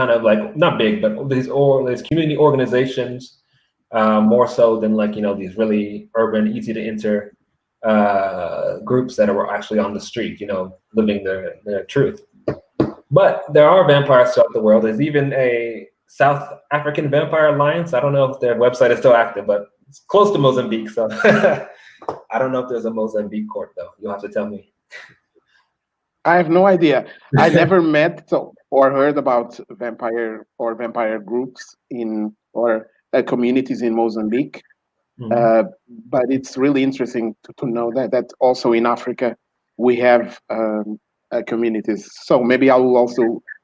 kind of like not big, but these community organizations, more so than like these really urban, easy to enter groups that are actually on the street, living their truth. But there are vampires throughout the world. There's even a South African Vampire Alliance. I don't know if their website is still active, but it's close to Mozambique. So I don't know if there's a Mozambique court, though. You'll have to tell me. I have no idea. I never met or heard about vampire groups or communities in Mozambique. But it's really interesting to know that also in Africa we have communities. So maybe I will also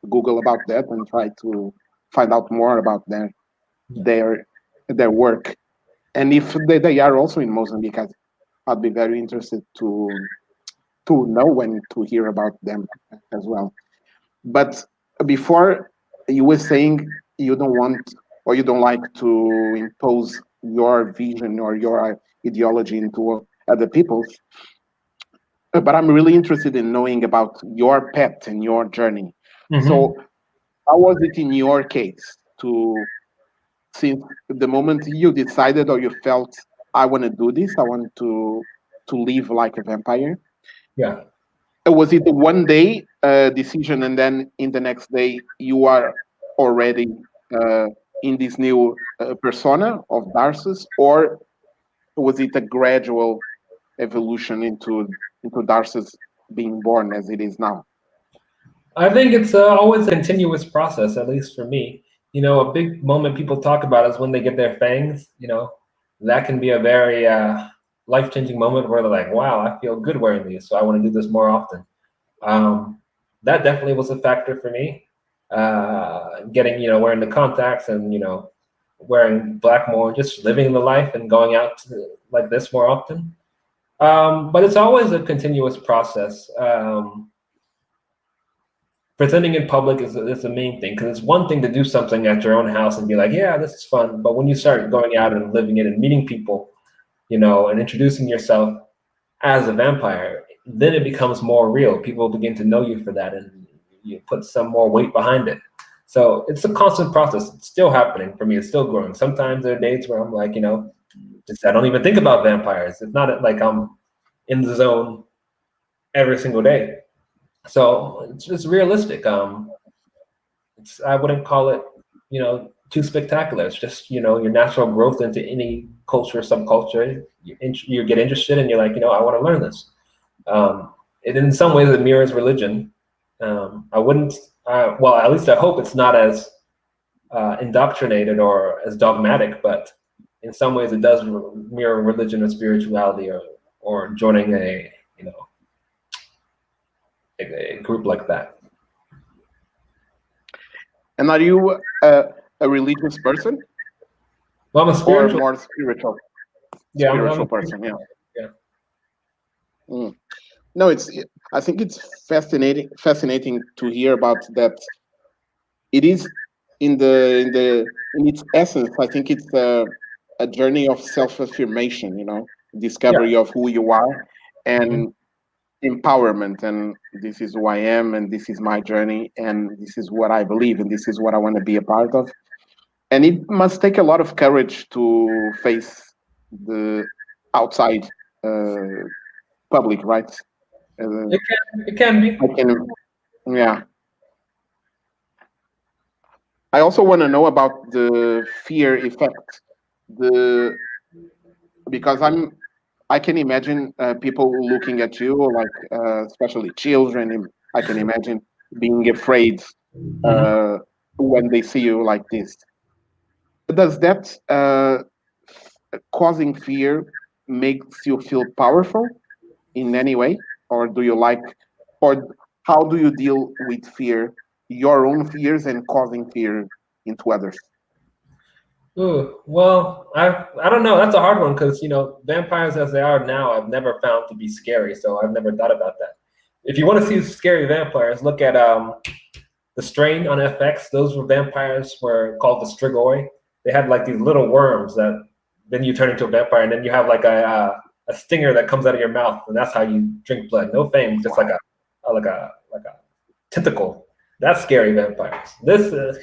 Google about that and try to find out more about their work. And if they are also in Mozambique, I'd be very interested to know and to hear about them as well. But before, you were saying you don't want or you don't like to impose your vision or your ideology into other people's. But I'm really interested in knowing about your path and your journey. So how was it in your case since the moment you decided or you felt I want to do this, I want to live like a vampire? Yeah. Was it one day decision and then in the next day you are already in this new persona of Darsus, or was it a gradual evolution into Darsus being born as it is now? I think it's always a continuous process, at least for me. A big moment people talk about is when they get their fangs. That can be a very life-changing moment where they're like, wow, I feel good wearing these, so I want to do this more often. That definitely was a factor for me. Getting, wearing the contacts and, wearing black more, just living the life and going out like this more often. But it's always a continuous process. Presenting in public is the main thing, because it's one thing to do something at your own house and be like, yeah, this is fun. But when you start going out and living it and meeting people, and introducing yourself as a vampire, then it becomes more real. People begin to know you for that, and you put some more weight behind it. So it's a constant process. It's still happening for me. It's still growing. Sometimes there are days where I'm like, just I don't even think about vampires. It's not like I'm in the zone every single day. So it's just realistic. I wouldn't call it, too spectacular. It's just, your natural growth into any culture, subculture. You get interested and you're like, I want to learn this. And in some ways it mirrors religion. I wouldn't, well, at least I hope it's not as indoctrinated or as dogmatic, but in some ways it does mirror religion or spirituality, or joining a group like that. And are you a religious person? Well, I'm a spiritual. Or more spiritual? Yeah, spiritual person. Yeah. Yeah. No, I think it's fascinating to hear about that. It is in its essence. I think it's a journey of self-affirmation. Discovery of who you are, and empowerment. And this is who I am, and this is my journey, and this is what I believe, and this is what I want to be a part of. And it must take a lot of courage to face the outside public, right? It can be. Yeah. I also want to know about the fear effect, because I can imagine people looking at you, like especially children. I can imagine being afraid when they see you like this. Does that causing fear makes you feel powerful in any way, or or how do you deal with fear, your own fears, and causing fear into others? Ooh, well, I don't know. That's a hard one because vampires as they are now, I've never found to be scary, so I've never thought about that. If you want to see scary vampires, look at The Strain on FX. Those were vampires were called the Strigoi. They had like these little worms that then you turn into a vampire, and then you have like a stinger that comes out of your mouth, and that's how you drink blood. No fangs, just like a tentacle. That's scary vampires. This is